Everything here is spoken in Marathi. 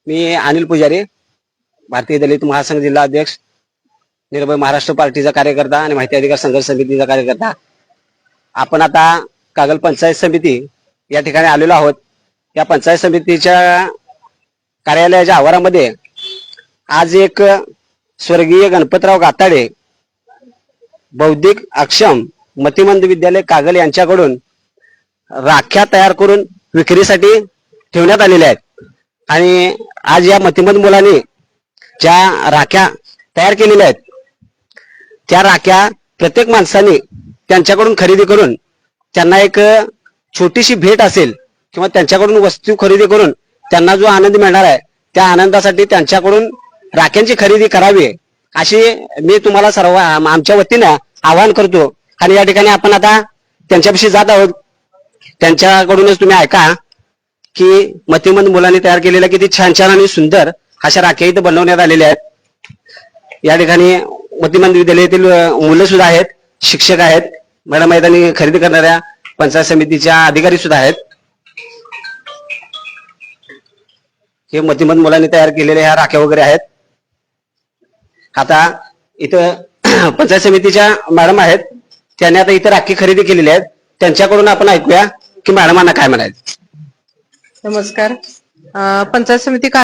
मी अनिल पुजारी, भारतीय दलित महासंघ जिल्हा अध्यक्ष, निर्भय महाराष्ट्र पार्टीचा कार्यकर्ता आणि माहिती अधिकार संघर्ष समितीचा कार्यकर्ता. आपण आता कागल पंचायत समिती या ठिकाणी आलेलो आहोत. या पंचायत समितीच्या कार्यालयाच्या आवारामध्ये आज एक स्वर्गीय गणपतराव गाताडे बौद्धिक अक्षम मतिमंद विद्यालय कागल यांच्याकडून राख्या तयार करून विक्रीसाठी ठेवण्यात आलेल्या आहेत. आणि आज या मतिमंद मुलांनी ज्या राख्या तयार केलेल्या आहेत त्या राख्या प्रत्येक माणसाने त्यांच्याकडून खरेदी करून त्यांना एक छोटीशी भेट असेल किंवा त्यांच्याकडून वस्तू खरेदी करून त्यांना जो आनंद मिळणार आहे त्या आनंदासाठी त्यांच्याकडून राख्यांची खरेदी करावी अशी मी तुम्हाला सर्व आमच्या वतीनं आवाहन करतो. आणि या ठिकाणी आपण आता त्यांच्यापाशी जात आहोत. त्यांच्याकडूनच तुम्ही ऐका की मतिमंद मुलांनी तयार केलेल्या किती छान छान आणि सुंदर अशा राख्या इथं बनवण्यात आलेल्या आहेत. या ठिकाणी मतिमंद विद्यालयातील मुलं सुद्धा आहेत, शिक्षक आहेत, मैदान मैदानी खरेदी करणाऱ्या पंचायत समितीच्या अधिकारी सुद्धा आहेत. हे मतिमंद मुलांनी तयार केलेल्या ह्या राख्या वगैरे आहेत. आता इथं पंचायत समितीच्या मॅडम आहेत, त्यांनी आता इथं राखी खरेदी केलेली आहेत. त्यांच्याकडून आपण ऐकूया की मॅडमांना काय म्हणायचं. नमस्कार. पंचायत समिती